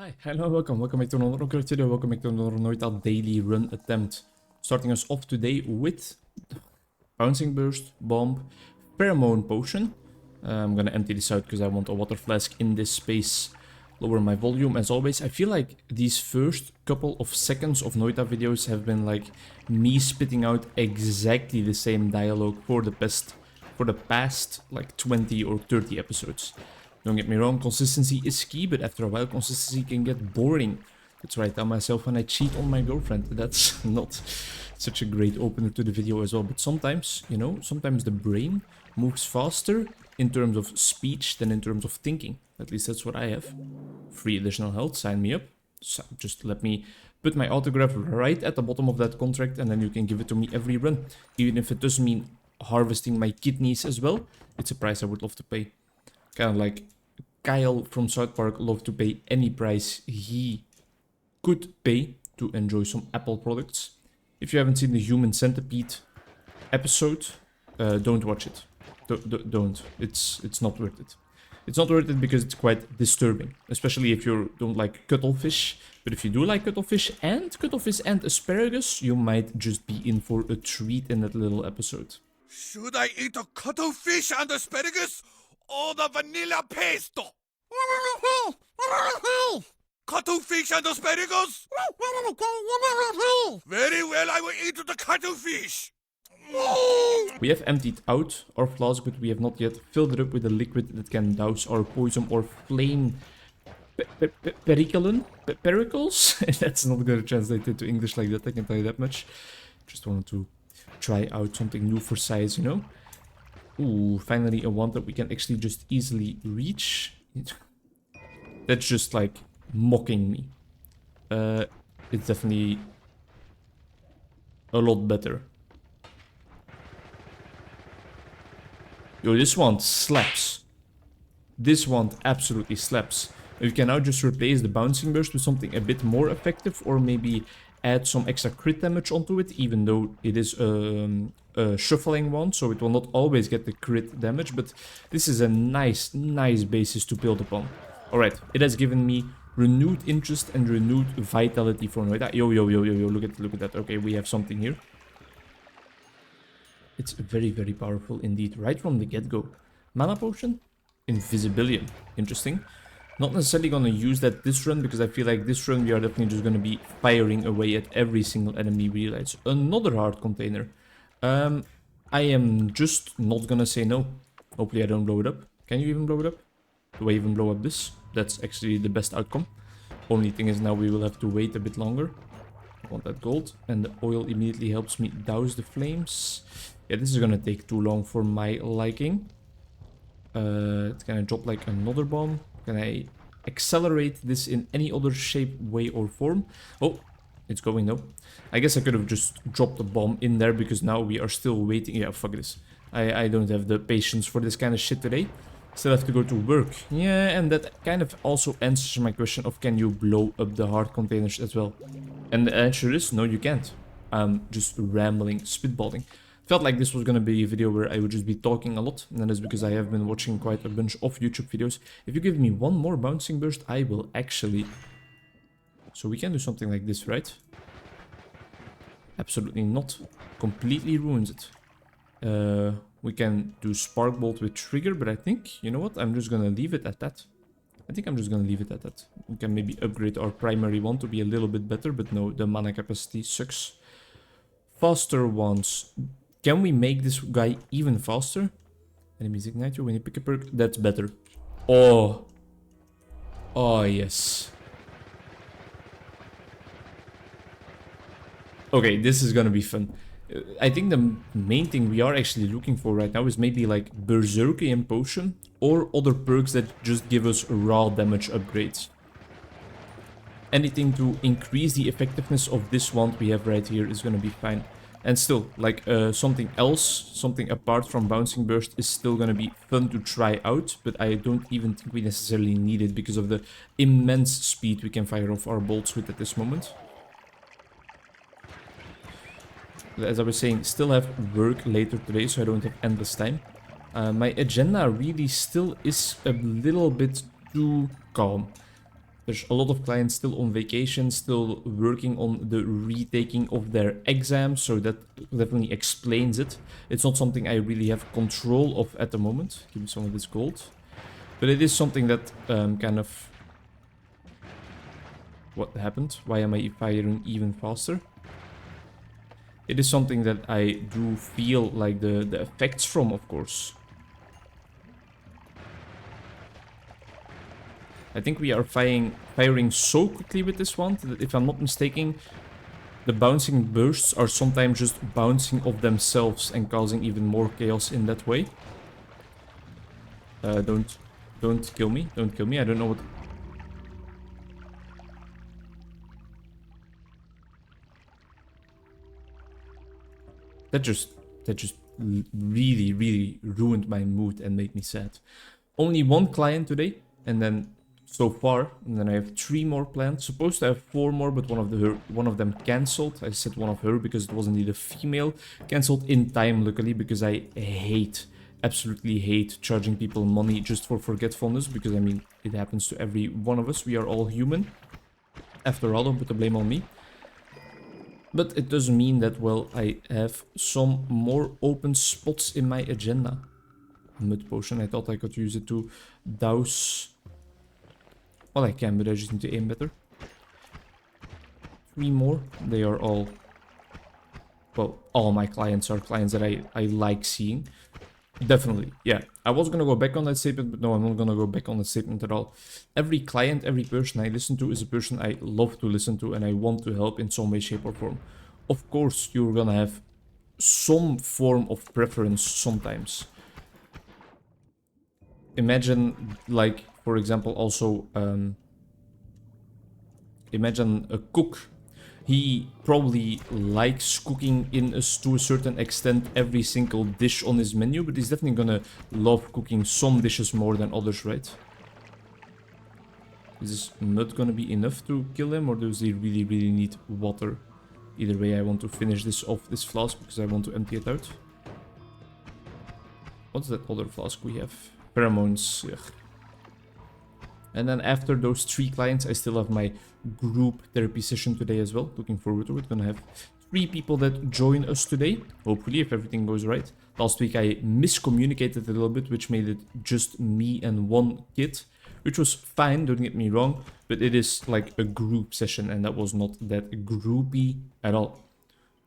Hi, hello, welcome back to another Onkruid video, welcome back to another Noita daily run attempt. Starting us off today with Bouncing Burst, Bomb, Pheromone Potion. I'm gonna empty this out because I want a water flask in this space. Lower my volume as always. I feel like these first couple of seconds of Noita videos have been like me spitting out exactly the same dialogue for the past like 20 or 30 episodes. Don't get me wrong, consistency is key, but after a while consistency can get boring. That's what I tell myself when I cheat on my girlfriend. That's not such a great opener to the video as well. But sometimes, you know, sometimes the brain moves faster in terms of speech than in terms of thinking. At least that's what I have. 3 additional health, sign me up. So just let me put my autograph right at the bottom of that contract and then you can give it to me every run. Even if it does mean harvesting my kidneys as well, it's a price I would love to pay. Kind of like Kyle from South Park loved to pay any price he could pay to enjoy some Apple products. If you haven't seen the Human Centipede episode, don't watch it. Don't. It's not worth it. It's not worth it because it's quite disturbing, especially if you don't like cuttlefish. But if you do like cuttlefish and asparagus, you might just be in for a treat in that little episode. Should I eat the cuttlefish and asparagus or the vanilla pesto? Cuttlefish and asparagus? Very well, I will eat the cuttlefish. We have emptied out our flask, but we have not yet filled it up with a liquid that can douse our poison or flame pericles. That's not going to translate into English like that, I can tell you that much. Just wanted to try out something new for size, you know? Ooh, finally a wand that we can actually just easily reach. That's just like mocking me. It's definitely a lot better. Yo, this wand slaps. This wand absolutely slaps. You can now just replace the Bouncing Burst with something a bit more effective, or maybe add some extra crit damage onto it, even though it is a shuffling wand, so it will not always get the crit damage, but this is a nice basis to build upon. Alright, it has given me renewed interest and renewed vitality for Noita. Yo, look at that. Okay, we have something here. It's very powerful indeed, right from the get-go. Mana Potion? Invisibilium. Interesting. Not necessarily gonna use that this run, because I feel like this run we are definitely just gonna be firing away at every single enemy we realize. Another heart container. I am just not gonna say no. Hopefully I don't blow it up. Can you even blow it up? Do I even blow up this? That's actually the best outcome. Only thing is now we will have to wait a bit longer. I want that gold. And the oil immediately helps me douse the flames. Yeah, this is gonna take too long for my liking. Can I drop like another bomb? Can I accelerate this in any other shape, way, or form? Oh, it's going though. I guess I could have just dropped a bomb in there because now we are still waiting. Yeah, fuck this. I don't have the patience for this kind of shit today. Still have to go to work. Yeah, and that kind of also answers my question of can you blow up the heart containers as well? And the answer is no, you can't. I'm just rambling, spitballing. Felt like this was gonna be a video where I would just be talking a lot, and that is because I have been watching quite a bunch of YouTube videos. If you give me one more Bouncing Burst, I will actually... So we can do something like this, right? Absolutely not. Completely ruins it. We can do Spark Bolt with Trigger, but I think, you know what? I'm just gonna leave it at that. I think I'm just gonna leave it at that. We can maybe upgrade our primary one to be a little bit better, but no, the mana capacity sucks. Faster ones. Can we make this guy even faster? Enemies ignite you when you pick a perk. That's better. Oh. Oh, yes. Okay, this is gonna be fun. I think the main thing we are actually looking for right now is maybe like Berserkian Potion or other perks that just give us raw damage upgrades. Anything to increase the effectiveness of this wand we have right here is gonna be fine. And still, like something else, something apart from Bouncing Burst is still gonna be fun to try out, but I don't even think we necessarily need it because of the immense speed we can fire off our bolts with at this moment. As I was saying, still have work later today, so I don't have endless time. My agenda really still is a little bit too calm. There's a lot of clients still on vacation, still working on the retaking of their exams, so that definitely explains it. It's not something I really have control of at the moment. Give me some of this gold. But it is something that kind of... What happened? Why am I firing even faster? It is something that I do feel like the effects from, of course. I think we are firing so quickly with this one that, if I'm not mistaken, the bouncing bursts are sometimes just bouncing off themselves and causing even more chaos in that way. Don't kill me. Don't kill me. I don't know what... That just really, really ruined my mood and made me sad. Only one client today, and then so far, and then I have 3 more planned. Supposed to have 4 more, but one of them cancelled. I said one of her because it was indeed a female. Cancelled in time, luckily, because I absolutely hate charging people money just for forgetfulness, because I mean, it happens to every one of us. We are all human. After all, don't put the blame on me. But it does mean that, well, I have some more open spots in my agenda. Mud potion, I thought I could use it to douse... Well, I can, but I just need to aim better. 3 more. They are all... Well, all my clients are clients that I like seeing. Definitely, yeah. I was gonna go back on that statement, but no, I'm not gonna go back on that statement at all. Every client, every person I listen to is a person I love to listen to and I want to help in some way, shape or form. Of course, you're gonna have some form of preference sometimes. Imagine, like, for example, also, imagine a cook. He probably likes cooking to a certain extent every single dish on his menu, but he's definitely gonna love cooking some dishes more than others, right? Is this mud gonna be enough to kill him, or does he really, really need water? Either way, I want to finish this off, this flask, because I want to empty it out. What's that other flask we have? Pheromones. Ugh. And then after those 3 clients, I still have my group therapy session today as well. Looking forward to it. Gonna have 3 people that join us today. Hopefully, if everything goes right. Last week I miscommunicated a little bit, which made it just me and 1 kid. Which was fine, don't get me wrong. But it is like a group session, and that was not that groupy at all.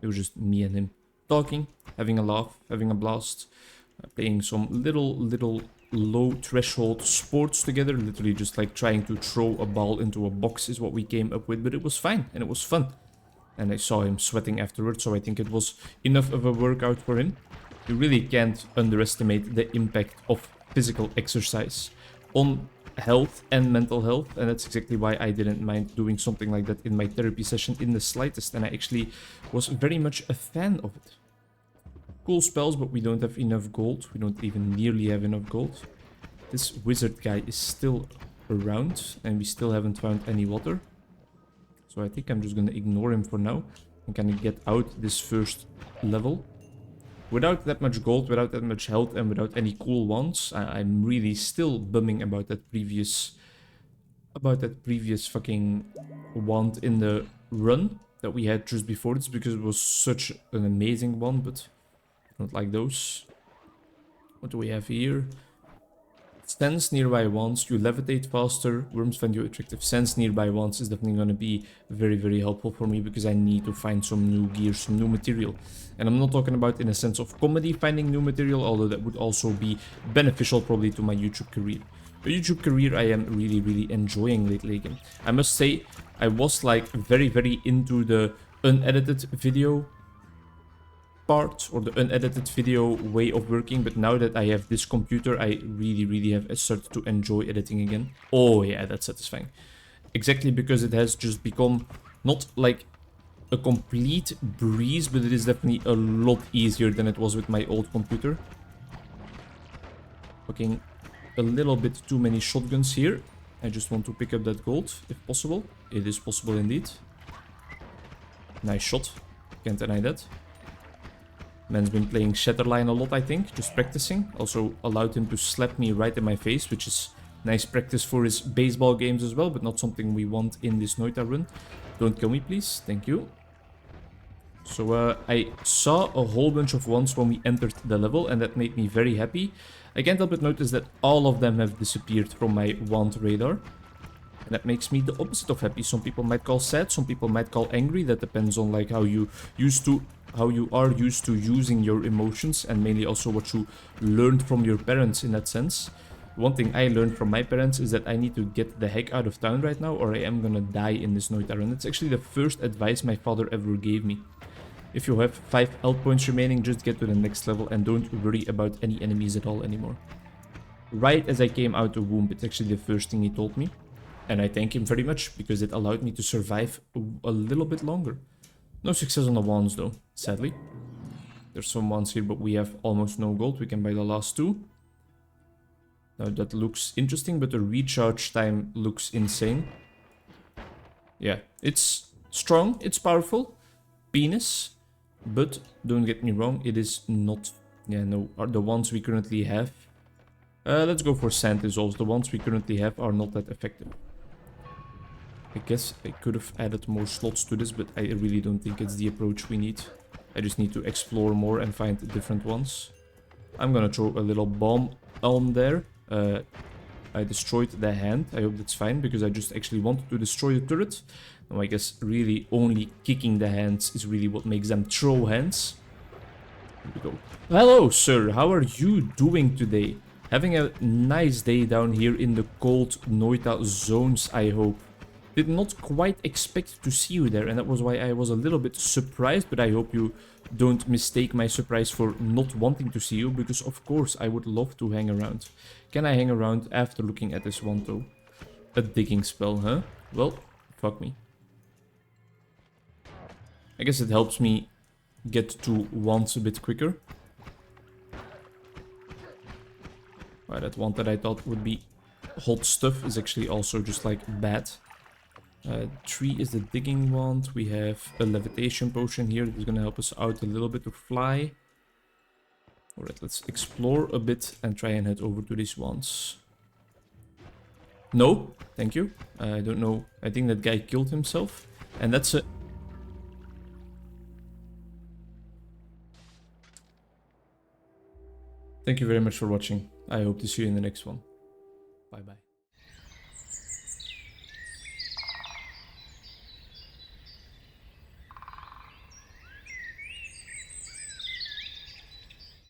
It was just me and him talking, having a laugh, having a blast. Playing some little low threshold sports together, literally just like trying to throw a ball into a box is what we came up with, but it was fine and it was fun. And I saw him sweating afterwards, so I think it was enough of a workout for him. You really can't underestimate the impact of physical exercise on health and mental health, and that's exactly why I didn't mind doing something like that in my therapy session in the slightest, and I actually was very much a fan of it. Cool spells, but we don't have enough gold. We don't even nearly have enough gold. This wizard guy is still around, and we still haven't found any water. So I think I'm just gonna ignore him for now and kind of get out this first level. Without that much gold, without that much health, and without any cool ones, I'm really still bumming about that previous fucking wand in the run that we had just before this, because it was such an amazing one, but not like those. What do we have here? Sense nearby wands, you levitate faster. Worms find you attractive. Sense nearby wands is definitely going to be very, very helpful for me, because I need to find some new gear, some new material. And I'm not talking about in a sense of comedy finding new material, although that would also be beneficial probably to my YouTube career. The YouTube career I am really, really enjoying lately again. I must say, I was like very, very into the unedited video part, or the unedited video way of working, but now that I have this computer, I really have started to enjoy editing again. Oh yeah, that's satisfying. Exactly, because it has just become not like a complete breeze, but it is definitely a lot easier than it was with my old computer. Fucking a little bit too many shotguns here. I just want to pick up that gold, if possible. It is possible indeed. Nice shot. Can't deny that. Man's been playing Shatterline a lot, I think, just practicing. Also allowed him to slap me right in my face, which is Nice practice for his baseball games as well, but not something we want in this Noita run. Don't kill me, please. Thank you. So I saw a whole bunch of ones when we entered the level, and that made me very happy. I can't help but notice that all of them have disappeared from my wand radar. And that makes me the opposite of happy. Some people might call sad, some people might call angry. That depends on like how you are used to using your emotions, and mainly also what you learned from your parents in that sense. One thing I learned from my parents is that I need to get the heck out of town right now, or I am gonna die in this Noita run. It's actually the first advice my father ever gave me. If you have 5 health points remaining, just get to the next level and don't worry about any enemies at all anymore. Right as I came out the womb, it's actually the first thing he told me. And I thank him very much, because it allowed me to survive a little bit longer. No success on the wands though, sadly. There's some wands here, but we have almost no gold. We can buy the last 2. Now that looks interesting, but the recharge time looks insane. Yeah, it's strong, it's powerful. Penis. But don't get me wrong, it is not, are the ones we currently have. Let's go for sand dissolves. The ones we currently have are not that effective. I guess I could have added more slots to this, but I really don't think it's the approach we need. I just need to explore more and find different ones. I'm gonna throw a little bomb on there. I destroyed the hand. I hope that's fine, because I just actually wanted to destroy the turret. Now I guess really only kicking the hands is really what makes them throw hands. Here we go. Hello, sir. How are you doing today? Having a nice day down here in the cold Noita zones, I hope. Did not quite expect to see you there, and that was why I was a little bit surprised, but I hope you don't mistake my surprise for not wanting to see you, because of course I would love to hang around. Can I hang around after looking at this one though? A digging spell, huh? Well, fuck me. I guess it helps me get to wands a bit quicker. Right, that one that I thought would be hot stuff is actually also just like bad. 3 is the digging wand. We have a levitation potion here that is gonna help us out a little bit to fly. Alright, let's explore a bit and try and head over to these wands. No, thank you. I don't know. I think that guy killed himself. And that's a... Thank you very much for watching. I hope to see you in the next one. Bye bye.